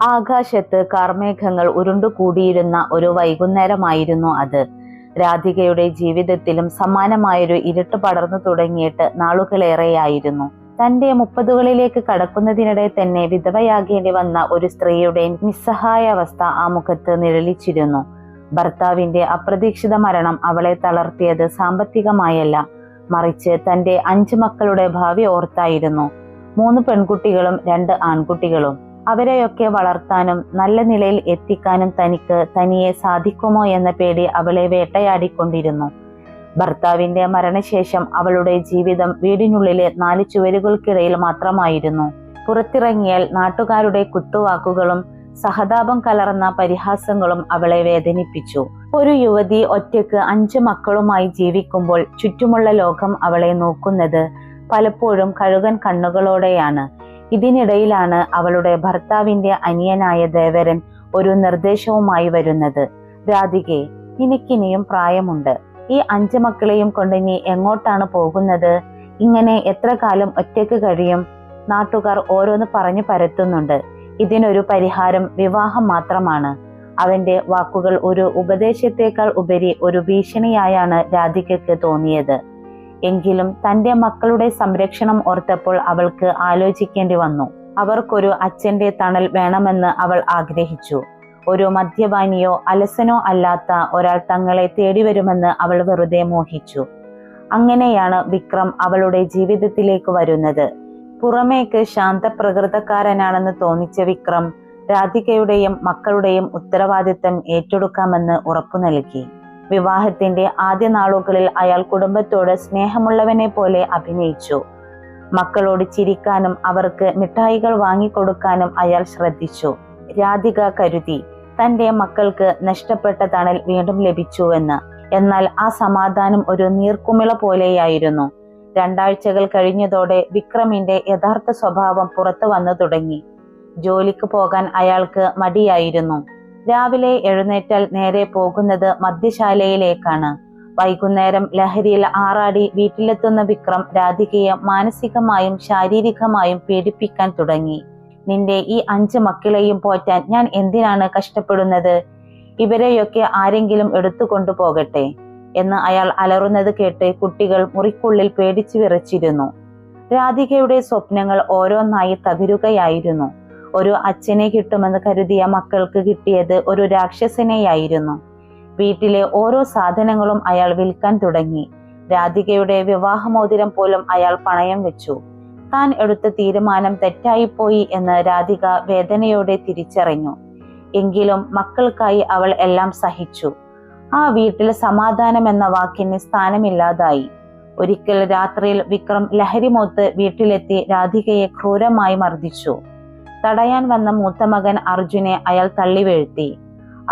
ആകാശത്ത് കാർമേഘങ്ങൾ ഉരുണ്ടുകൂടിയിരുന്ന ഒരു വൈകുന്നേരമായിരുന്നു അത്. രാധികയുടെ ജീവിതത്തിലും സമാനമായൊരു ഇരുട്ട് പടർന്നു തുടങ്ങിയിട്ട് നാളുകളേറെയായിരുന്നു. തന്റെ 30കളിലേക്ക് കടക്കുന്നതിനിടെ തന്നെ വിധവയാകേണ്ടി വന്ന ഒരു സ്ത്രീയുടെ നിസ്സഹായാവസ്ഥ ആ മുഖത്ത് നിഴലിച്ചിരുന്നു. ഭർത്താവിന്റെ അപ്രതീക്ഷിത മരണം അവളെ തളർത്തിയത് സാമ്പത്തികമായല്ല, മറിച്ച് തന്റെ 5 മക്കളുടെ ഭാവി ഓർത്തായിരുന്നു. 3 പെൺകുട്ടികളും 2 ആൺകുട്ടികളും. അവരെയൊക്കെ വളർത്താനും നല്ല നിലയിൽ എത്തിക്കാനും തനിക്ക് തനിയെ സാധിക്കുമോ എന്ന പേടി അവളെ വേട്ടയാടിക്കൊണ്ടിരുന്നു. ഭർത്താവിന്റെ മരണശേഷം അവളുടെ ജീവിതം വീടിനുള്ളിലെ 4 ചുവരുകൾക്കിടയിൽ മാത്രമായിരുന്നു. പുറത്തിറങ്ങിയാൽ നാട്ടുകാരുടെ കുത്തുവാക്കുകളും സഹതാപം കലർന്ന പരിഹാസങ്ങളും അവളെ വേദനിപ്പിച്ചു. ഒരു യുവതി ഒറ്റയ്ക്ക് 5 മക്കളുമായി ജീവിക്കുമ്പോൾ ചുറ്റുമുള്ള ലോകം അവളെ നോക്കുന്നത് പലപ്പോഴും കഴുകൻ കണ്ണുകളോടെയാണ്. ഇതിനിടയിലാണ് അവളുടെ ഭർത്താവിന്റെ അനിയനായ ദേവരൻ ഒരു നിർദ്ദേശവുമായി വരുന്നത്. രാധികെ, നിനക്കിനിയും പ്രായമുണ്ട്. ഈ 5 മക്കളെയും കൊണ്ട് നീ എങ്ങോട്ടാണ് പോകുന്നത്? ഇങ്ങനെ എത്ര കാലം ഒറ്റയ്ക്ക് കഴിയും? നാട്ടുകാർ ഓരോന്ന് പറഞ്ഞു പരത്തുന്നുണ്ട്. ഇതിനൊരു പരിഹാരം വിവാഹം മാത്രമാണ്. അവന്റെ വാക്കുകൾ ഒരു ഉപദേശത്തേക്കാൾ ഉപരി ഒരു ഭീഷണിയായാണ് രാധികയ്ക്ക് തോന്നിയത്. എങ്കിലും തന്റെ മക്കളുടെ സംരക്ഷണം ഓർത്തപ്പോൾ അവൾക്ക് ആലോചിക്കേണ്ടി വന്നു. അവർക്കൊരു അച്ഛന്റെ തണൽ വേണമെന്ന് അവൾ ആഗ്രഹിച്ചു. ഒരു മദ്യപാനിയോ അലസനോ അല്ലാത്ത ഒരാൾ തങ്ങളെ തേടി വരുമെന്ന് അവൾ വെറുതെ മോഹിച്ചു. അങ്ങനെയാണ് വിക്രം അവളുടെ ജീവിതത്തിലേക്ക് വരുന്നത്. പുറമേക്ക് ശാന്തപ്രകൃതക്കാരനാണെന്ന് തോന്നിച്ച വിക്രം രാധികയുടെയും മക്കളുടെയും ഉത്തരവാദിത്തം ഏറ്റെടുക്കാമെന്ന് ഉറപ്പു നൽകി. വിവാഹത്തിന്റെ ആദ്യ നാളുകളിൽ അയാൾ കുടുംബത്തോട് സ്നേഹമുള്ളവനെ പോലെ അഭിനയിച്ചു. മക്കളോട് ചിരിക്കാനും അവർക്ക് മിഠായികൾ വാങ്ങിക്കൊടുക്കാനും അയാൾ ശ്രദ്ധിച്ചു. രാധിക കരുതി തന്റെ മക്കൾക്ക് നഷ്ടപ്പെട്ട തണൽ വീണ്ടും ലഭിച്ചുവെന്ന്. എന്നാൽ ആ സമാധാനം ഒരു നീർക്കുമിള പോലെയായിരുന്നു. 2 ആഴ്ചകൾ കഴിഞ്ഞതോടെ വിക്രമിന്റെ യഥാർത്ഥ സ്വഭാവം പുറത്തു വന്നു തുടങ്ങി. ജോലിക്ക് പോകാൻ അയാൾക്ക് മടിയായിരുന്നു. രാവിലെ എഴുന്നേറ്റാൽ നേരെ പോകുന്നത് മദ്യശാലയിലേക്കാണ്. വൈകുന്നേരം ലഹരിയിൽ ആറാടി വീട്ടിലെത്തുന്ന വിക്രം രാധികയെ മാനസികമായും ശാരീരികമായും പീഡിപ്പിക്കാൻ തുടങ്ങി. നിന്റെ ഈ 5 മക്കളെയും പോറ്റാൻ ഞാൻ എന്തിനാണ് കഷ്ടപ്പെടുന്നത്? ഇവരെയൊക്കെ ആരെങ്കിലും എടുത്തുകൊണ്ടു പോകട്ടെ എന്ന് അയാൾ അലറുന്നത് കേട്ട് കുട്ടികൾ മുറിക്കുള്ളിൽ പേടിച്ചു വിറച്ചിരുന്നു. രാധികയുടെ സ്വപ്നങ്ങൾ ഓരോന്നായി തകരുകയായിരുന്നു. ഒരു അച്ഛനെ കിട്ടുമെന്ന് കരുതിയ മക്കൾക്ക് കിട്ടിയത് ഒരു രാക്ഷസനെയായിരുന്നു. വീട്ടിലെ ഓരോ സാധനങ്ങളും അയാൾ വിൽക്കാൻ തുടങ്ങി. രാധികയുടെ വിവാഹമോതിരം പോലും അയാൾ പണയം വെച്ചു. താൻ എടുത്ത തീരുമാനം തെറ്റായിപ്പോയി എന്ന് രാധിക വേദനയോടെ തിരിച്ചറിഞ്ഞു. എങ്കിലും മക്കൾക്കായി അവൾ എല്ലാം സഹിച്ചു. ആ വീട്ടിൽ സമാധാനം എന്ന വാക്കിന് സ്ഥാനമില്ലാതായി. ഒരിക്കൽ രാത്രിയിൽ വിക്രം ലഹരിമൂത്ത് വീട്ടിലെത്തി രാധികയെ ക്രൂരമായി മർദ്ദിച്ചു. തടയാൻ വന്ന മൂത്ത മകൻ അർജുനെ അയാൾ തള്ളി വീഴ്ത്തി.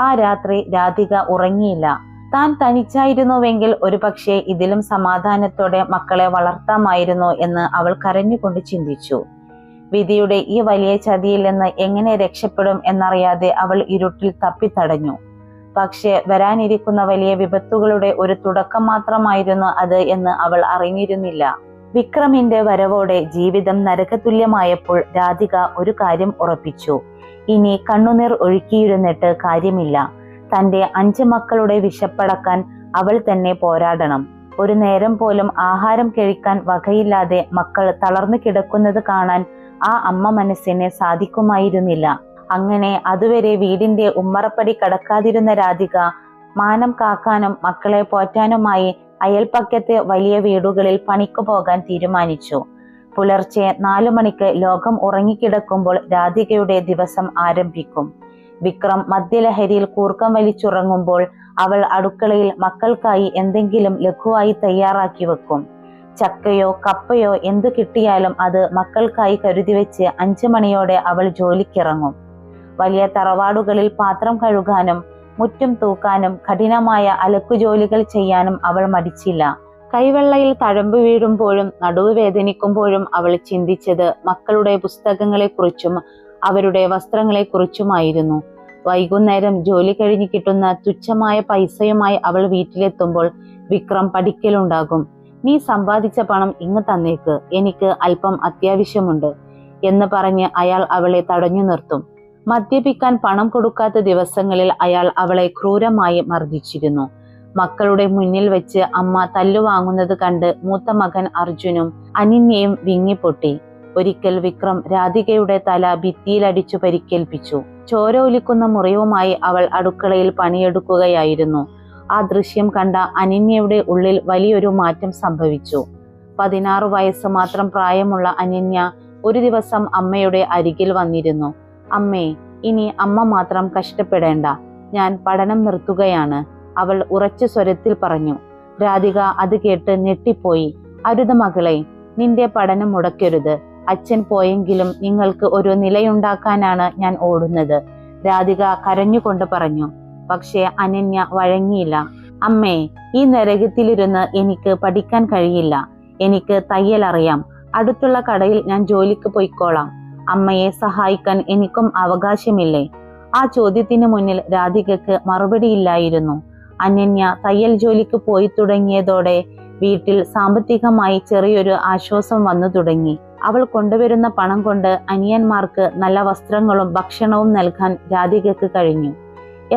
ആ രാത്രി രാധിക ഉറങ്ങിയില്ല. താൻ തനിച്ചായിരുന്നുവെങ്കിൽ ഒരുപക്ഷെ ഇതിലും സമാധാനത്തോടെ മക്കളെ വളർത്താമായിരുന്നു എന്ന് അവൾ കരഞ്ഞുകൊണ്ട് ചിന്തിച്ചു. വിധിയുടെ ഈ വലിയ ചതിയിൽ നിന്ന് എങ്ങനെ രക്ഷപ്പെടും എന്നറിയാതെ അവൾ ഇരുട്ടിൽ തപ്പിത്തടഞ്ഞു. പക്ഷെ വരാനിരിക്കുന്ന വലിയ വിപത്തുകളുടെ ഒരു തുടക്കം മാത്രമായിരുന്നു അത് എന്ന് അവൾ അറിഞ്ഞിരുന്നില്ല. വിക്രമിന്റെ വരവോടെ ജീവിതം നരകതുല്യമായപ്പോൾ രാധിക ഒരു കാര്യം ഉറപ്പിച്ചു. ഇനി കണ്ണുനീർ ഒഴുക്കിയിരുന്നിട്ട് കാര്യമില്ല. തന്റെ 5 മക്കളുടെ വിശപ്പടക്കാൻ അവൾ തന്നെ പോരാടണം. ഒരു നേരം പോലും ആഹാരം കഴിക്കാൻ വകയില്ലാതെ മക്കൾ തളർന്നു കിടക്കുന്നത് കാണാൻ ആ അമ്മ മനസ്സിനെ സാധിക്കുമായിരുന്നില്ല. അങ്ങനെ അതുവരെ വീടിന്റെ ഉമ്മറപ്പടി കടക്കാതിരുന്ന രാധിക മാനം കാക്കാനും മക്കളെ പോറ്റാനുമായി അയൽപ്പക്കത്തെ വലിയ വീടുകളിൽ പണിക്കു പോകാൻ തീരുമാനിച്ചു. പുലർച്ചെ 4 മണിക്ക് ലോകം ഉറങ്ങിക്കിടക്കുമ്പോൾ രാധികയുടെ ദിവസം ആരംഭിക്കും. വിക്രം മദ്യലഹരിയിൽ കൂർക്കം വലിച്ചുറങ്ങുമ്പോൾ അവൾ അടുക്കളയിൽ മക്കൾക്കായി എന്തെങ്കിലും ലഘുവായി തയ്യാറാക്കി വെക്കും. ചക്കയോ കപ്പയോ എന്തു കിട്ടിയാലും അത് മക്കൾക്കായി കരുതി വെച്ച് 5 മണിയോടെ അവൾ ജോലിക്കിറങ്ങും. വലിയ തറവാടുകളിൽ പാത്രം കഴുകാനും മുറ്റും തൂക്കാനും കഠിനമായ അലക്കുജോലികൾ ചെയ്യാനും അവൾ മടിച്ചില്ല. കൈവെള്ളയിൽ തഴമ്പ് വീഴുമ്പോഴും നടുവ് വേദനിക്കുമ്പോഴും അവൾ ചിന്തിച്ചത് മക്കളുടെ പുസ്തകങ്ങളെക്കുറിച്ചും അവരുടെ വസ്ത്രങ്ങളെക്കുറിച്ചുമായിരുന്നു. വൈകുന്നേരം ജോലി കഴിഞ്ഞ് കിട്ടുന്ന തുച്ഛമായ പൈസയുമായി അവൾ വീട്ടിലെത്തുമ്പോൾ വിക്രം പഠിക്കലുണ്ടാകും. നീ സമ്പാദിച്ച പണം ഇങ്ങ് തന്നേക്ക്, എനിക്ക് അല്പം അത്യാവശ്യമുണ്ട് എന്ന് പറഞ്ഞ് അയാൾ അവളെ തടഞ്ഞു നിർത്തും. മദ്യപിക്കാൻ പണം കൊടുക്കാത്ത ദിവസങ്ങളിൽ അയാൾ അവളെ ക്രൂരമായി മർദ്ദിച്ചിരുന്നു. മക്കളുടെ മുന്നിൽ വെച്ച് അമ്മ തല്ലുവാങ്ങുന്നത് കണ്ട് മൂത്ത മകൻ അർജുനും അനന്യയും വിങ്ങിപ്പൊട്ടി. ഒരിക്കൽ വിക്രം രാധികയുടെ തല ഭിത്തിയിലടിച്ചു പരിക്കേൽപ്പിച്ചു. ചോര ഒലിക്കുന്ന മുറിവുമായി അവൾ അടുക്കളയിൽ പണിയെടുക്കുകയായിരുന്നു. ആ ദൃശ്യം കണ്ട അനന്യയുടെ ഉള്ളിൽ വലിയൊരു മാറ്റം സംഭവിച്ചു. 16 വയസ്സ് മാത്രം പ്രായമുള്ള അനന്യ ഒരു ദിവസം അമ്മയുടെ അരികിൽ വന്നിരുന്നു. അമ്മേ, ഇനി അമ്മ മാത്രം കഷ്ടപ്പെടേണ്ട, ഞാൻ പഠനം നിർത്തുകയാണ്, അവൾ ഉറച്ച സ്വരത്തിൽ പറഞ്ഞു. രാധിക അത് കേട്ട് ഞെട്ടിപ്പോയി. അരുത് മകളെ, നിന്റെ പഠനം മുടക്കരുത്. അച്ഛൻ പോയെങ്കിലും നിങ്ങൾക്ക് ഒരു നിലയുണ്ടാക്കാനാണ് ഞാൻ ഓടുന്നത്, രാധിക കരഞ്ഞുകൊണ്ട് പറഞ്ഞു. പക്ഷേ അനന്യ വഴങ്ങിയില്ല. അമ്മേ, ഈ നരകത്തിലിരുന്ന് എനിക്ക് പഠിക്കാൻ കഴിയില്ല. എനിക്ക് തയ്യൽ അറിയാം. അടുത്തുള്ള കടയിൽ ഞാൻ ജോലിക്ക് പോയിക്കോളാം. അമ്മയെ സഹായിക്കാൻ എനിക്കും അവകാശമില്ലേ? ആ ചോദ്യത്തിന് മുന്നിൽ രാധികക്ക് മറുപടിയില്ലായിരുന്നു. അനന്യ തയ്യൽ ജോലിക്ക് പോയി തുടങ്ങിയതോടെ വീട്ടിൽ സാമ്പത്തികമായി ചെറിയൊരു ആശ്വാസം വന്നു തുടങ്ങി. അവൾ കൊണ്ടുവരുന്ന പണം കൊണ്ട് അനിയന്മാർക്ക് നല്ല വസ്ത്രങ്ങളും ഭക്ഷണവും നൽകാൻ രാധികക്ക് കഴിഞ്ഞു.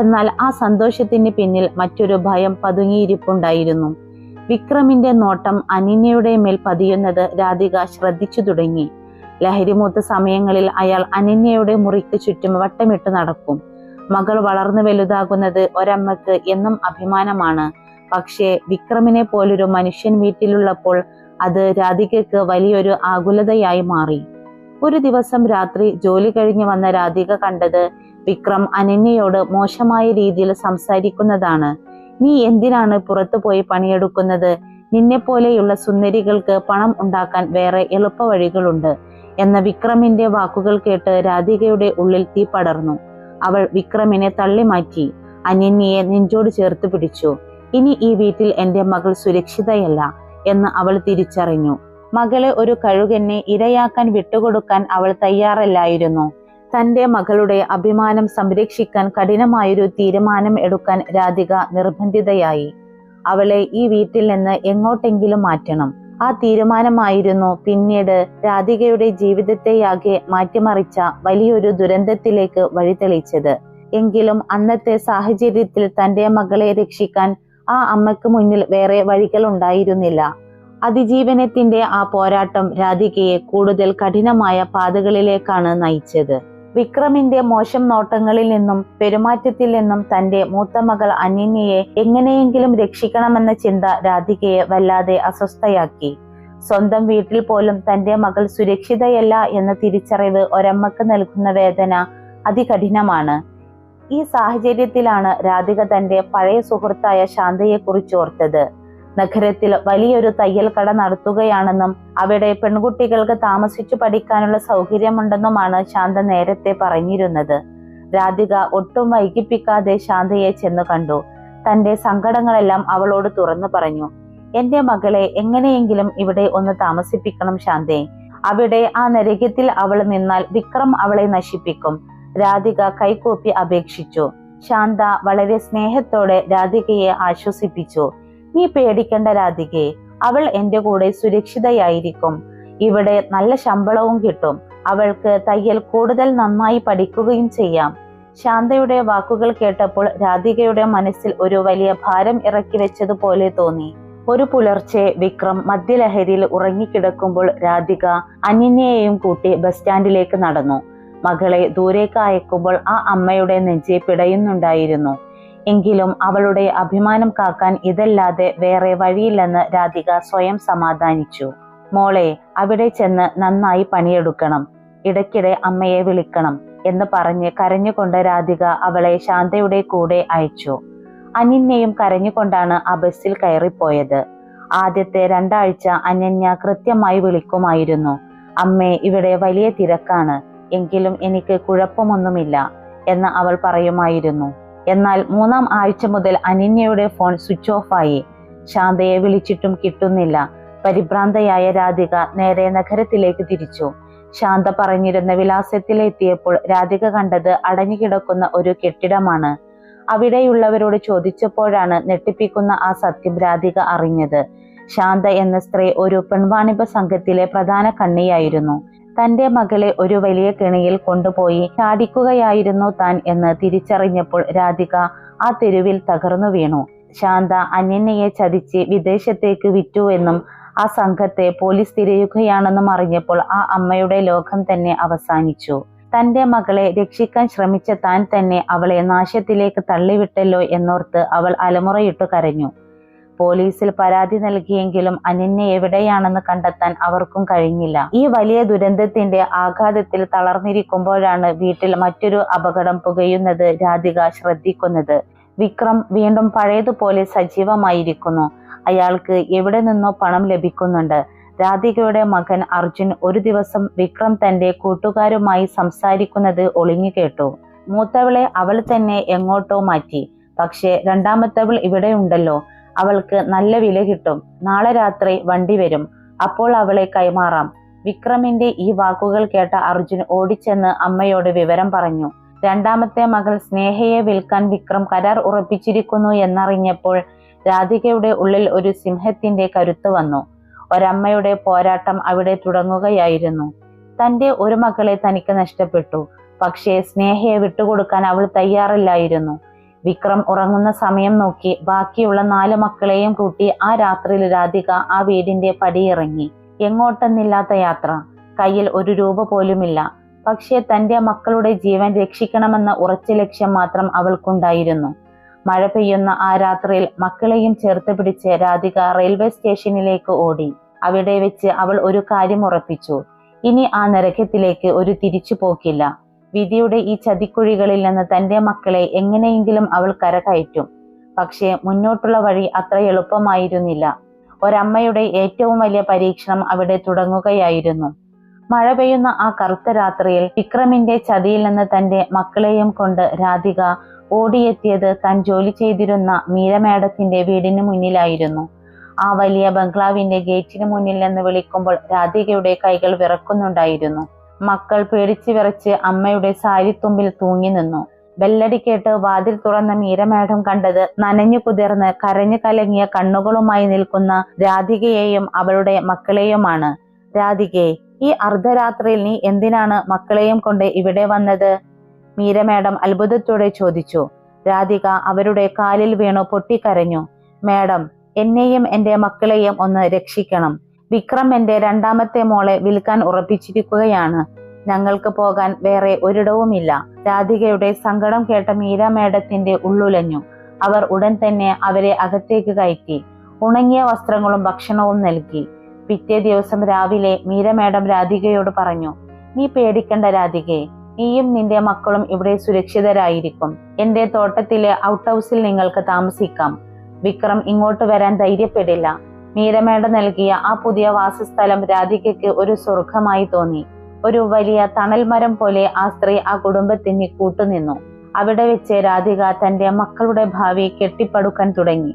എന്നാൽ ആ സന്തോഷത്തിന് പിന്നിൽ മറ്റൊരു ഭയം പതുങ്ങിയിരിപ്പുണ്ടായിരുന്നു. വിക്രമിന്റെ നോട്ടം അനന്യയുടെ മേൽ പതിയുന്നത് രാധിക ശ്രദ്ധിച്ചു തുടങ്ങി. ലഹരിമൂത്ത സമയങ്ങളിൽ അയാൾ അനന്യയുടെ മുറിക്ക് ചുറ്റും വട്ടമിട്ട് നടക്കും. മകൾ വളർന്നു വലുതാകുന്നത് ഒരമ്മക്ക് എന്നും അഭിമാനമാണ്. പക്ഷേ വിക്രമിനെ പോലൊരു മനുഷ്യൻ വീട്ടിലുള്ളപ്പോൾ അത് രാധികക്ക് വലിയൊരു ആകുലതയായി മാറി. ഒരു ദിവസം രാത്രി ജോലി കഴിഞ്ഞ് വന്ന രാധിക കണ്ടത് വിക്രം അനന്യയോട് മോശമായ രീതിയിൽ സംസാരിക്കുന്നതാണ്. നീ എന്തിനാണ് പുറത്തു പോയി പണിയെടുക്കുന്നത്? നിന്നെ പോലെയുള്ള സുന്ദരികൾക്ക് പണം ഉണ്ടാക്കാൻ വേറെ എളുപ്പ വഴികളുണ്ട് എന്ന വിക്രമിന്റെ വാക്കുകൾ കേട്ട് രാധികയുടെ ഉള്ളിൽ തീ പടർന്നു. അവൾ വിക്രമിനെ തള്ളി മാറ്റി. അനന്യയെ നെഞ്ചോട് ചേർത്ത് പിടിച്ചു. ഇനി ഈ വീട്ടിൽ എന്റെ മകൾ സുരക്ഷിതയല്ല എന്ന് അവൾ തിരിച്ചറിഞ്ഞു. മകളെ ഒരു കഴുകനെ ഇരയാക്കാൻ വിട്ടുകൊടുക്കാൻ അവൾ തയ്യാറല്ലായിരുന്നു. തന്റെ മകളുടെ അഭിമാനം സംരക്ഷിക്കാൻ കഠിനമായൊരു തീരുമാനം എടുക്കാൻ രാധിക നിർബന്ധിതയായി. അവളെ ഈ വീട്ടിൽ നിന്ന് എങ്ങോട്ടെങ്കിലും മാറ്റണം. ആ തീരുമാനമായിരുന്നു പിന്നീട് രാധികയുടെ ജീവിതത്തെയാകെ മാറ്റിമറിച്ച വലിയൊരു ദുരന്തത്തിലേക്ക് വഴിതെളിച്ചത്. എങ്കിലും അന്നത്തെ സാഹചര്യത്തിൽ തന്റെ മകളെ രക്ഷിക്കാൻ ആ അമ്മയ്ക്ക് മുന്നിൽ വേറെ വഴികൾ ഉണ്ടായിരുന്നില്ല. അതിജീവനത്തിന്റെ ആ പോരാട്ടം രാധികയെ കൂടുതൽ കഠിനമായ പാതകളിലേക്കാണ് നയിച്ചത്. വിക്രമിന്റെ മോശം നോട്ടങ്ങളിൽ നിന്നും പെരുമാറ്റത്തിൽ നിന്നും തന്റെ മൂത്ത മകൾ അനന്യയെ എങ്ങനെയെങ്കിലും രക്ഷിക്കണമെന്ന ചിന്ത രാധികയെ വല്ലാതെ അസ്വസ്ഥയാക്കി. സ്വന്തം വീട്ടിൽ പോലും തന്റെ മകൾ സുരക്ഷിതയല്ല എന്ന തിരിച്ചറിവ് ഒരമ്മക്ക് നൽകുന്ന വേദന അതികഠിനമാണ്. ഈ സാഹചര്യത്തിലാണ് രാധിക തന്റെ പഴയ സുഹൃത്തായ ശാന്തയെ കുറിച്ച് ഓർത്തത്. നഗരത്തിൽ വലിയൊരു തയ്യൽ കട നടത്തുകയാണെന്നും അവിടെ പെൺകുട്ടികൾക്ക് താമസിച്ചു പഠിക്കാനുള്ള സൗകര്യമുണ്ടെന്നുമാണ് ശാന്ത നേരത്തെ പറഞ്ഞിരുന്നത്. രാധിക ഒട്ടും വൈകിപ്പിക്കാതെ ശാന്തയെ ചെന്ന് കണ്ടു. തന്റെ സങ്കടങ്ങളെല്ലാം അവളോട് തുറന്നു പറഞ്ഞു. എന്റെ മകളെ എങ്ങനെയെങ്കിലും ഇവിടെ ഒന്ന് താമസിപ്പിക്കണം ശാന്തേ. അവിടെ ആ നരകത്തിൽ അവൾ നിന്നാൽ വിക്രം അവളെ നശിപ്പിക്കും. രാധിക കൈകൂപ്പി അപേക്ഷിച്ചു. ശാന്ത വളരെ സ്നേഹത്തോടെ രാധികയെ ആശ്വസിപ്പിച്ചു. നീ പേടിക്കണ്ട രാധികയെ, അവൾ എന്റെ കൂടെ സുരക്ഷിതയായിരിക്കും. ഇവിടെ നല്ല ശമ്പളവും കിട്ടും. അവൾക്ക് തയ്യൽ കൂടുതൽ നന്നായി പഠിക്കുകയും ചെയ്യാം. ശാന്തയുടെ വാക്കുകൾ കേട്ടപ്പോൾ രാധികയുടെ മനസ്സിൽ ഒരു വലിയ ഭാരം ഇറക്കി വെച്ചതുപോലെ തോന്നി. ഒരു പുലർച്ചെ വിക്രം മദ്യലഹരിയിൽ ഉറങ്ങിക്കിടക്കുമ്പോൾ രാധിക അനന്യയെയും കൂട്ടി ബസ് സ്റ്റാൻഡിലേക്ക് നടന്നു. മകളെ ദൂരേക്ക് അയക്കുമ്പോൾ ആ അമ്മയുടെ നെഞ്ചെ പിടയുന്നുണ്ടായിരുന്നു. എങ്കിലും അവളുടെ അഭിമാനം കാക്കാൻ ഇതല്ലാതെ വേറെ വഴിയില്ലെന്ന് രാധിക സ്വയം സമാധാനിച്ചു. മോളെ, അവിടെ ചെന്ന് നന്നായി പണിയെടുക്കണം, ഇടയ്ക്കിടെ അമ്മയെ വിളിക്കണം എന്ന് പറഞ്ഞ് കരഞ്ഞുകൊണ്ട് രാധിക അവളെ ശാന്തയുടെ കൂടെ അയച്ചു. അനന്യയും കരഞ്ഞുകൊണ്ടാണ് ആ ബസ്സിൽ കയറിപ്പോയത്. ആദ്യത്തെ 2 ആഴ്ച അനന്യ കൃത്യമായി വിളിക്കുമായിരുന്നു. അമ്മേ, ഇവിടെ വലിയ തിരക്കാണ്, എങ്കിലും എനിക്ക് കുഴപ്പമൊന്നുമില്ല എന്ന് അവൾ പറയുമായിരുന്നു. എന്നാൽ 3-ാം ആഴ്ച മുതൽ അനന്യയുടെ ഫോൺ സ്വിച്ച് ഓഫ് ആയി. ശാന്തയെ വിളിച്ചിട്ടും കിട്ടുന്നില്ല. പരിഭ്രാന്തയായ രാധിക നേരെ നഗരത്തിലേക്ക് തിരിച്ചു. ശാന്ത പറഞ്ഞിരുന്ന വിലാസത്തിലെത്തിയപ്പോൾ രാധിക കണ്ടത് അടഞ്ഞുകിടക്കുന്ന ഒരു കെട്ടിടമാണ്. അവിടെയുള്ളവരോട് ചോദിച്ചപ്പോഴാണ് ഞെട്ടിപ്പിക്കുന്ന ആ സത്യം രാധിക അറിഞ്ഞത്. ശാന്ത എന്ന സ്ത്രീ ഒരു പെൺവാണിഭ സംഘത്തിലെ പ്രധാന കണ്ണിയായിരുന്നു. തന്റെ മകളെ ഒരു വലിയ കെണിയിൽ കൊണ്ടുപോയി ചാടിക്കുകയായിരുന്നു താൻ എന്ന് തിരിച്ചറിഞ്ഞപ്പോൾ രാധിക ആ തെരുവിൽ തകർന്നു വീണു. ശാന്ത അനന്യയെ ചതിച്ച് വിദേശത്തേക്ക് വിറ്റുവെന്നും ആ സംഘത്തെ പോലീസ് തിരയുകയാണെന്നും അറിഞ്ഞപ്പോൾ ആ അമ്മയുടെ ലോകം തന്നെ അവസാനിച്ചു. തന്റെ മകളെ രക്ഷിക്കാൻ ശ്രമിച്ച താൻ തന്നെ അവളെ നാശത്തിലേക്ക് തള്ളിവിട്ടല്ലോ എന്നോർത്ത് അവൾ അലമുറയിട്ടു കരഞ്ഞു. പോലീസിൽ പരാതി നൽകിയെങ്കിലും അനന്യ എവിടെയാണെന്ന് കണ്ടെത്താൻ അവർക്കും കഴിഞ്ഞില്ല. ഈ വലിയ ദുരന്തത്തിന്റെ ആഘാതത്തിൽ തളർന്നിരിക്കുമ്പോഴാണ് വീട്ടിൽ മറ്റൊരു അപകടം പുകയുന്നത് രാധിക ശ്രദ്ധിക്കുന്നത്. വിക്രം വീണ്ടും പഴയതുപോലെ സജീവമായിരിക്കുന്നു. അയാൾക്ക് എവിടെ നിന്നോ പണം ലഭിക്കുന്നുണ്ട്. രാധികയുടെ മകൻ അർജുൻ ഒരു ദിവസം വിക്രം തന്റെ കൂട്ടുകാരുമായി സംസാരിക്കുന്നത് ഒളിഞ്ഞു കേട്ടു. മൂത്തവളെ അവൾ തന്നെ എങ്ങോട്ടോ മാറ്റി. പക്ഷേ രണ്ടാമത്തവൾ ഇവിടെ ഉണ്ടല്ലോ, അവൾക്ക് നല്ല വില കിട്ടും. നാളെ രാത്രി വണ്ടി വരും, അപ്പോൾ അവളെ കൈമാറാം. വിക്രമിന്റെ ഈ വാക്കുകൾ കേട്ട അർജുൻ ഓടിച്ചെന്ന് അമ്മയോട് വിവരം പറഞ്ഞു. രണ്ടാമത്തെ മകൾ സ്നേഹയെ വിൽക്കാൻ വിക്രം കരാർ ഉറപ്പിച്ചിരിക്കുന്നു എന്നറിഞ്ഞപ്പോൾ രാധികയുടെ ഉള്ളിൽ ഒരു സിംഹത്തിന്റെ കരുത്ത് വന്നു. ഒരമ്മയുടെ പോരാട്ടം അവിടെ തുടങ്ങുകയായിരുന്നു. തന്റെ ഒരു മകളെ തനിക്ക് നഷ്ടപ്പെട്ടു, പക്ഷേ സ്നേഹയെ വിട്ടുകൊടുക്കാൻ അവൾ തയ്യാറില്ലായിരുന്നു. വിക്രം ഉറങ്ങുന്ന സമയം നോക്കി ബാക്കിയുള്ള 4 മക്കളെയും കൂട്ടി ആ രാത്രിയിൽ രാധിക ആ വീടിന്റെ പടിയിറങ്ങി. എങ്ങോട്ടെന്നില്ലാത്ത യാത്ര, കയ്യിൽ ഒരു രൂപ പോലുമില്ല. പക്ഷേ തന്റെ മക്കളുടെ ജീവൻ രക്ഷിക്കണമെന്ന ഉറച്ച ലക്ഷ്യം മാത്രം അവൾക്കുണ്ടായിരുന്നു. മഴ പെയ്യുന്ന ആ രാത്രിയിൽ മക്കളെയും ചേർത്ത് പിടിച്ച് രാധിക റെയിൽവേ സ്റ്റേഷനിലേക്ക് ഓടി. അവിടെ വെച്ച് അവൾ ഒരു കാര്യം ഉറപ്പിച്ചു. ഇനി ആ നരകത്തിലേക്ക് ഒരു തിരിച്ചുപോക്കില്ല. വിധിയുടെ ഈ ചതിക്കുഴികളിൽ നിന്ന് തന്റെ മക്കളെ എങ്ങനെയെങ്കിലും അവൾ കരകയറ്റും. പക്ഷേ മുന്നോട്ടുള്ള വഴി അത്ര എളുപ്പമായിരുന്നില്ല. ഒരമ്മയുടെ ഏറ്റവും വലിയ പരീക്ഷണം അവിടെ തുടങ്ങുകയായിരുന്നു. മഴ പെയ്യുന്ന ആ കറുത്ത രാത്രിയിൽ വിക്രമിന്റെ ചതിയിൽ നിന്ന് തന്റെ മക്കളെയും കൊണ്ട് രാധിക ഓടിയെത്തിയത് താൻ ജോലി ചെയ്തിരുന്ന മീര മാഡത്തിന്റെ വീടിന് മുന്നിലായിരുന്നു. ആ വലിയ ബംഗ്ലാവിന്റെ ഗേറ്റിന് മുന്നിൽ നിന്ന് വിളിക്കുമ്പോൾ രാധികയുടെ കൈകൾ വിറക്കുന്നുണ്ടായിരുന്നു. മക്കൾ പേടിച്ചു വിറച്ച് അമ്മയുടെ സാരിത്തുമ്പിൽ തൂങ്ങി നിന്നു. ബെല്ലടി കേട്ട് വാതിൽ തുറന്ന മീര മാഡം കണ്ടത് നനഞ്ഞു കുതിർന്ന് കരഞ്ഞു കലങ്ങിയ കണ്ണുകളുമായി നിൽക്കുന്ന രാധികയെയും അവളുടെ മക്കളെയുമാണ്. രാധികേ, ഈ അർദ്ധരാത്രിയിൽ നീ എന്തിനാണ് മക്കളെയും കൊണ്ട് ഇവിടെ വന്നത്? മീര മാഡം അത്ഭുതത്തോടെ ചോദിച്ചു. രാധിക അവരുടെ കാലിൽ വീണു പൊട്ടിക്കരഞ്ഞു. മാഡം, എന്നെയും എന്റെ മക്കളെയും ഒന്ന് രക്ഷിക്കണം. വിക്രം എന്റെ രണ്ടാമത്തെ മോളെ വിൽക്കാൻ ഉറപ്പിച്ചിരിക്കുകയാണ്. ഞങ്ങൾക്ക് പോകാൻ വേറെ ഒരിടവുമില്ല. രാധികയുടെ സങ്കടം കേട്ട മീര മാഡത്തിന്റെ ഉള്ളുലഞ്ഞു. അവർ ഉടൻ തന്നെ അവരെ അകത്തേക്ക് കയറ്റി ഉണങ്ങിയ വസ്ത്രങ്ങളും ഭക്ഷണവും നൽകി. പിറ്റേ ദിവസം രാവിലെ മീര മാഡം രാധികയോട് പറഞ്ഞു, നീ പേടിക്കണ്ട രാധികേ, നീയും നിന്റെ മക്കളും ഇവിടെ സുരക്ഷിതരായിരിക്കും. എന്റെ തോട്ടത്തിലെ ഔട്ട് ഹൗസിൽ നിങ്ങൾക്ക് താമസിക്കാം. വിക്രം ഇങ്ങോട്ട് വരാൻ ധൈര്യപ്പെടില്ല. മീര മാഡം നൽകിയ ആ പുതിയ വാസസ്ഥലം രാധികയ്ക്ക് ഒരു സ്വർഗമായി തോന്നി. ഒരു വലിയ തണൽ മരം പോലെ ആ സ്ത്രീ ആ കുടുംബത്തിന് കൂട്ടുനിന്നു. അവിടെ വെച്ച് രാധിക തന്റെ മക്കളുടെ ഭാവി കെട്ടിപ്പടുക്കാൻ തുടങ്ങി.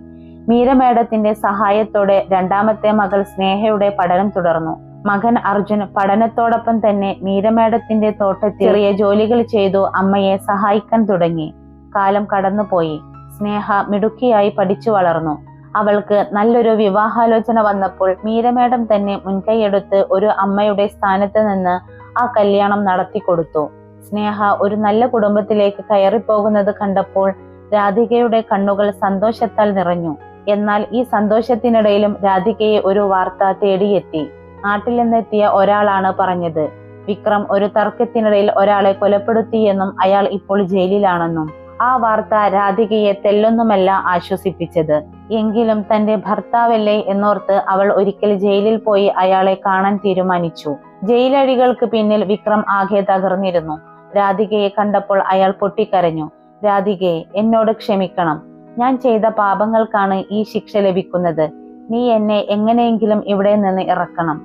മീര മാഡത്തിന്റെ സഹായത്തോടെ രണ്ടാമത്തെ മകൾ സ്നേഹയുടെ പഠനം തുടർന്നു. മകൻ അർജുൻ പഠനത്തോടൊപ്പം തന്നെ മീര മാഡത്തിന്റെ തോട്ടത്തിൽ ചെറിയ ജോലികൾ ചെയ്തു അമ്മയെ സഹായിക്കാൻ തുടങ്ങി. കാലം കടന്നുപോയി. സ്നേഹ മിടുക്കിയായി പഠിച്ചു വളർന്നു. അവൾക്ക് നല്ലൊരു വിവാഹാലോചന വന്നപ്പോൾ മീര മാഡം തന്നെ മുൻകൈയെടുത്ത് ഒരു അമ്മയുടെ സ്ഥാനത്ത് നിന്ന് ആ കല്യാണം നടത്തിക്കൊടുത്തു. സ്നേഹ ഒരു നല്ല കുടുംബത്തിലേക്ക് കയറിപ്പോകുന്നത് കണ്ടപ്പോൾ രാധികയുടെ കണ്ണുകൾ സന്തോഷത്താൽ നിറഞ്ഞു. എന്നാൽ ഈ സന്തോഷത്തിനിടയിലും രാധികയെ ഒരു വാർത്ത തേടിയെത്തി. നാട്ടിൽ നിന്നെത്തിയ ഒരാളാണ് പറഞ്ഞത്, വിക്രം ഒരു തർക്കത്തിനിടയിൽ ഒരാളെ കൊലപ്പെടുത്തിയെന്നും അയാൾ ഇപ്പോൾ ജയിലിലാണെന്നും. ആ വാർത്ത രാധികയെ തെല്ലൊന്നുമല്ല ആശ്വസിപ്പിച്ചത്. എങ്കിലും തന്റെ ഭർത്താവല്ലേ എന്നോർത്ത് അവൾ ഒരിക്കൽ ജയിലിൽ പോയി അയാളെ കാണാൻ തീരുമാനിച്ചു. ജയിലഴികൾക്ക് പിന്നിൽ വിക്രം ആകെ തകർന്നിരുന്നു. രാധികയെ കണ്ടപ്പോൾ അയാൾ പൊട്ടിക്കരഞ്ഞു. രാധികയെ, എന്നോട് ക്ഷമിക്കണം. ഞാൻ ചെയ്ത പാപങ്ങൾക്കാണ് ഈ ശിക്ഷ ലഭിക്കുന്നത്. നീ എന്നെ എങ്ങനെയെങ്കിലും ഇവിടെ നിന്ന് ഇറക്കണം.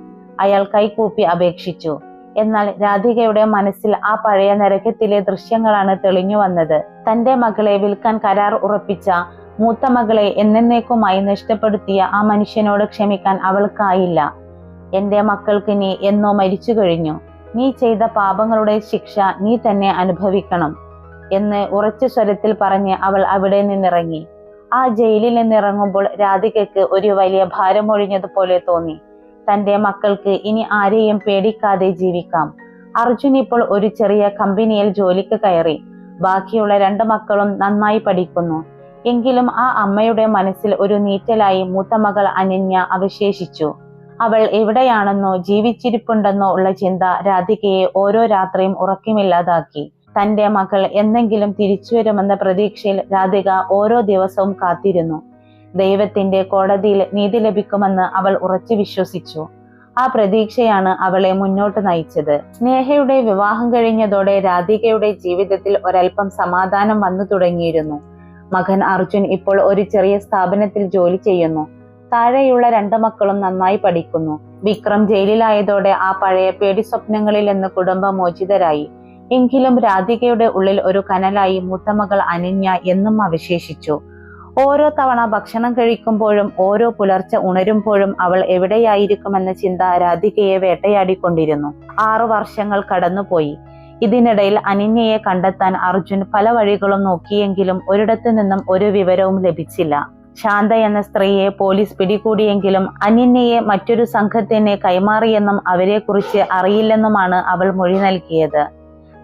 അയാൾ കൈകൂപ്പി അപേക്ഷിച്ചു. എന്നാൽ രാധികയുടെ മനസ്സിൽ ആ പഴയ നരകത്തിലെ ദൃശ്യങ്ങളാണ് തെളിഞ്ഞു വന്നത്. തന്റെ മകളെ വിൽക്കാൻ കരാർ ഉറപ്പിച്ച മൂത്ത മകളെ എന്നേക്കുമായി നഷ്ടപ്പെടുത്തിയ ആ മനുഷ്യനോട് ക്ഷമിക്കാൻ അവൾക്കായില്ല. എന്റെ മക്കൾക്ക് നീ എന്നോ മരിച്ചു കഴിഞ്ഞു. നീ ചെയ്ത പാപങ്ങളുടെ ശിക്ഷ നീ തന്നെ അനുഭവിക്കണം എന്ന് ഉറച്ച സ്വരത്തിൽ പറഞ്ഞ് അവൾ അവിടെ നിന്നിറങ്ങി. ആ ജയിലിൽ നിന്നിറങ്ങുമ്പോൾ രാധികയ്ക്ക് ഒരു വലിയ ഭാരമൊഴിഞ്ഞതുപോലെ തോന്നി. തന്റെ മക്കൾക്ക് ഇനി ആരെയും പേടിക്കാതെ ജീവിക്കാം. അർജുൻ ഇപ്പോൾ ഒരു ചെറിയ കമ്പനിയിൽ ജോലിക്ക് കയറി. ബാക്കിയുള്ള 2 മക്കളും നന്നായി പഠിക്കുന്നു. എങ്കിലും ആ അമ്മയുടെ മനസ്സിൽ ഒരു നീറ്റലായി മൂത്ത മകൾ അനന്യ അവശേഷിച്ചു. അവൾ എവിടെയാണെന്നോ ജീവിച്ചിരിപ്പുണ്ടെന്നോ ഉള്ള ചിന്ത രാധികയെ ഓരോ രാത്രിയും ഉറക്കമില്ലാതാക്കി. തന്റെ മകൾ എന്നെങ്കിലും തിരിച്ചു വരുമെന്ന പ്രതീക്ഷയിൽ രാധിക ഓരോ ദിവസവും കാത്തിരുന്നു. ദൈവത്തിന്റെ കോടതിയിൽ നീതി ലഭിക്കുമെന്ന് അവൾ ഉറച്ചു വിശ്വസിച്ചു. ആ പ്രതീക്ഷയാണ് അവളെ മുന്നോട്ട് നയിച്ചത്. സ്നേഹയുടെ വിവാഹം കഴിഞ്ഞതോടെ രാധികയുടെ ജീവിതത്തിൽ ഒരൽപ്പം സമാധാനം വന്നു തുടങ്ങിയിരുന്നു. മകൻ അർജുൻ ഇപ്പോൾ ഒരു ചെറിയ സ്ഥാപനത്തിൽ ജോലി ചെയ്യുന്നു. താഴെയുള്ള 2 മക്കളും നന്നായി പഠിക്കുന്നു. വിക്രം ജയിലിലായതോടെ ആ പഴയ പേടി സ്വപ്നങ്ങളിൽ നിന്ന് കുടുംബം മോചിതരായി. എങ്കിലും രാധികയുടെ ഉള്ളിൽ ഒരു കനലായി മൂത്ത മകൾ അനന്യ എന്നും അവശേഷിച്ചു. ഓരോ തവണ ഭക്ഷണം കഴിക്കുമ്പോഴും ഓരോ പുലർച്ചെ ഉണരുമ്പോഴും അവൾ എവിടെയായിരിക്കുമെന്ന ചിന്ത രാധികയെ വേട്ടയാടിക്കൊണ്ടിരുന്നു. 6 വർഷങ്ങൾ കടന്നുപോയി. ഇതിനിടയിൽ അനന്യയെ കണ്ടെത്താൻ അർജുൻ പല വഴികളും നോക്കിയെങ്കിലും ഒരിടത്തു നിന്നും ഒരു വിവരവും ലഭിച്ചില്ല. ശാന്ത എന്ന സ്ത്രീയെ പോലീസ് പിടികൂടിയെങ്കിലും അനന്യയെ മറ്റൊരു സംഘത്തിന് കൈമാറിയെന്നും അവരെക്കുറിച്ച് അറിയില്ലെന്നുമാണ് അവൾ മൊഴി നൽകിയത്.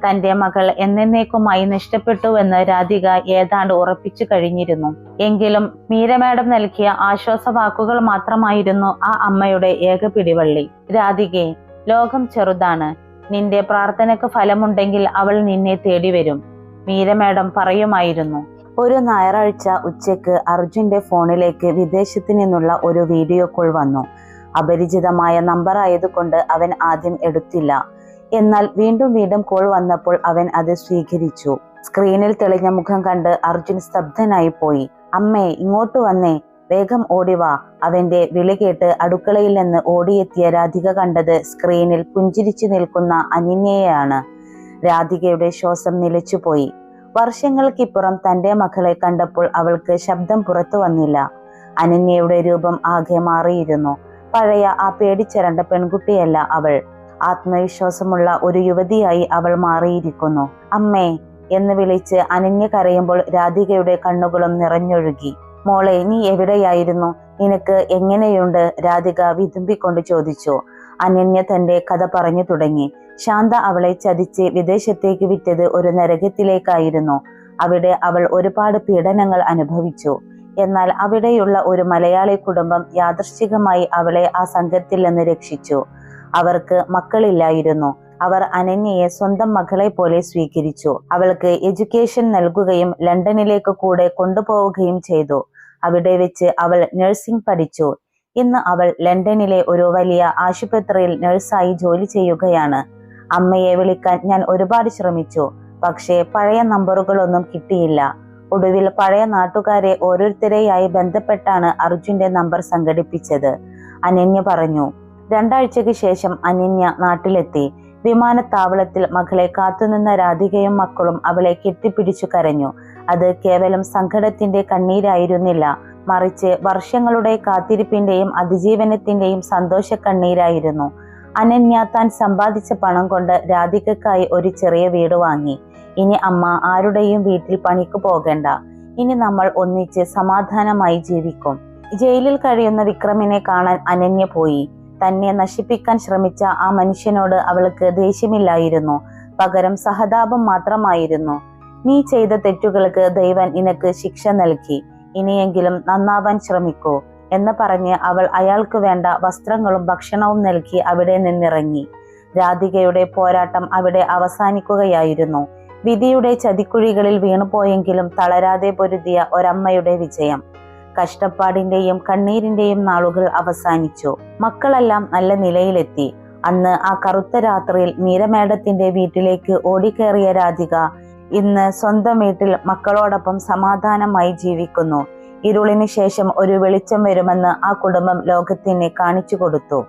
തന്റെ മകൾ എന്നേക്കുമായി നഷ്ടപ്പെട്ടുവെന്ന് രാധിക ഏതാണ്ട് ഉറപ്പിച്ചു കഴിഞ്ഞിരുന്നു. എങ്കിലും മീര മാഡം നൽകിയ ആശ്വാസ വാക്കുകൾ മാത്രമായിരുന്നു ആ അമ്മയുടെ ഏക പിടിവള്ളി. രാധികെ, ലോകം ചെറുതാണ്. നിന്റെ പ്രാർത്ഥനയ്ക്ക് ഫലമുണ്ടെങ്കിൽ അവൾ നിന്നെ തേടി വരും, മീര മാഡം പറയുമായിരുന്നു. ഒരു ഞായറാഴ്ച ഉച്ചയ്ക്ക് അർജുന്റെ ഫോണിലേക്ക് വിദേശത്ത് നിന്നുള്ള ഒരു വീഡിയോ കോൾ വന്നു. അപരിചിതമായ നമ്പർ ആയതുകൊണ്ട് അവൻ ആദ്യം എടുത്തില്ല. എന്നാൽ വീണ്ടും കോൾ വന്നപ്പോൾ അവൻ അത് സ്വീകരിച്ചു. സ്ക്രീനിൽ തെളിഞ്ഞ മുഖം കണ്ട് അർജുൻ സ്തബ്ധനായി പോയി. അമ്മേ, ഇങ്ങോട്ട് വന്നേ, വേഗം ഓടിവാ. അവന്റെ വിളി കേട്ട് അടുക്കളയിൽ നിന്ന് ഓടിയെത്തിയ രാധിക കണ്ടത് സ്ക്രീനിൽ പുഞ്ചിരിച്ചു നിൽക്കുന്ന അനന്യയെയാണ്. രാധികയുടെ ശ്വാസം നിലച്ചുപോയി. വർഷങ്ങൾക്കിപ്പുറം തന്റെ മകളെ കണ്ടപ്പോൾ അവൾക്ക് ശബ്ദം പുറത്തു വന്നില്ല. അനന്യയുടെ രൂപം ആകെ മാറിയിരുന്നു. പഴയ ആ പേടിച്ചരണ്ട പെൺകുട്ടിയല്ല അവൾ. ആത്മവിശ്വാസമുള്ള ഒരു യുവതിയായി അവൾ മാറിയിരിക്കുന്നു. അമ്മേ എന്ന് വിളിച്ച് അനന്യ കരയുമ്പോൾ രാധികയുടെ കണ്ണുകളും നിറഞ്ഞൊഴുകി. മോളെ, നീ എവിടെയായിരുന്നു? നിനക്ക് എങ്ങനെയുണ്ട്? രാധിക വിതുമ്പിക്കൊണ്ട് ചോദിച്ചു. അനന്യ തന്റെ കഥ പറഞ്ഞു തുടങ്ങി. ശാന്ത അവളെ ചതിച്ച് വിദേശത്തേക്ക് വിറ്റത് ഒരു നരകത്തിലേക്കായിരുന്നു. അവിടെ അവൾ ഒരുപാട് പീഡനങ്ങൾ അനുഭവിച്ചു. എന്നാൽ അവിടെയുള്ള ഒരു മലയാളി കുടുംബം യാദൃശ്ചികമായി അവളെ ആ സംഘത്തിൽ നിന്ന് രക്ഷിച്ചു. അവർക്ക് മക്കളില്ലായിരുന്നു. അവർ അനന്യയെ സ്വന്തം മകളെ പോലെ സ്വീകരിച്ചു. അവൾക്ക് എഡ്യൂക്കേഷൻ നൽകുകയും ലണ്ടനിലേക്ക് കൂടെ കൊണ്ടുപോവുകയും ചെയ്തു. അവിടെ വെച്ച് അവൾ നഴ്സിംഗ് പഠിച്ചു. ഇന്ന് അവൾ ലണ്ടനിലെ ഒരു വലിയ ആശുപത്രിയിൽ നഴ്സായി ജോലി ചെയ്യുകയാണ്. അമ്മയെ വിളിക്കാൻ ഞാൻ ഒരുപാട് ശ്രമിച്ചു. പക്ഷേ പഴയ നമ്പറുകളൊന്നും കിട്ടിയില്ല. ഒടുവിൽ പഴയ നാട്ടുകാരെ ഓരോരുത്തരെയായി ബന്ധപ്പെട്ടാണ് അർജുന്റെ നമ്പർ സംഘടിപ്പിച്ചത്, അനന്യ പറഞ്ഞു. 2 ആഴ്ചയ്ക്ക് ശേഷം അനന്യ നാട്ടിലെത്തി. വിമാനത്താവളത്തിൽ മകളെ കാത്തുനിന്ന രാധികയും മക്കളും അവളെ കെട്ടിപ്പിടിച്ചു കരഞ്ഞു. അത് കേവലം സങ്കടത്തിന്റെ കണ്ണീരായിരുന്നില്ല, മറിച്ച് വർഷങ്ങളുടെ കാത്തിരിപ്പിന്റെയും അതിജീവനത്തിന്റെയും സന്തോഷ കണ്ണീരായിരുന്നു. അനന്യ താൻ സമ്പാദിച്ച പണം കൊണ്ട് രാധികക്കായി ഒരു ചെറിയ വീട് വാങ്ങി. ഇനി അമ്മ ആരുടെയും വീട്ടിൽ പണിക്ക് പോകണ്ട. ഇനി നമ്മൾ ഒന്നിച്ച് സമാധാനമായി ജീവിക്കും. ജയിലിൽ കഴിയുന്ന വിക്രമിനെ കാണാൻ അനന്യ പോയി. തന്നെ നശിപ്പിക്കാൻ ശ്രമിച്ച ആ മനുഷ്യനോട് അവൾക്ക് ദേഷ്യമില്ലായിരുന്നു, പകരം സഹതാപം മാത്രമായിരുന്നു. നീ ചെയ്ത തെറ്റുകൾക്ക് ദൈവം നിനക്ക് ശിക്ഷ നൽകി. ഇനിയെങ്കിലും നന്നാവാൻ ശ്രമിക്കൂ എന്ന് പറഞ്ഞ് അവൾ അയാൾക്ക് വേണ്ട വസ്ത്രങ്ങളും ഭക്ഷണവും നൽകി അവിടെ നിന്നിറങ്ങി. രാധികയുടെ പോരാട്ടം അവിടെ അവസാനിക്കുകയായിരുന്നു. വിധിയുടെ ചതിക്കുഴികളിൽ വീണുപോയെങ്കിലും തളരാതെ പൊരുതിയ ഒരമ്മയുടെ വിജയം. കഷ്ടപ്പാടിന്റെയും കണ്ണീരിന്റെയും നാളുകൾ അവസാനിച്ചു. മക്കളെല്ലാം നല്ല നിലയിലെത്തി. അന്ന് ആ കറുത്ത രാത്രിയിൽ മീര മാഡത്തിന്റെ വീട്ടിലേക്ക് ഓടിക്കേറിയ രാധിക ഇന്ന് സ്വന്തം വീട്ടിൽ മക്കളോടൊപ്പം സമാധാനമായി ജീവിക്കുന്നു. ഇരുളിന് ശേഷം ഒരു വെളിച്ചം വരുമെന്ന് ആ കുടുംബം ലോകത്തിന് കാണിച്ചു കൊടുത്തു.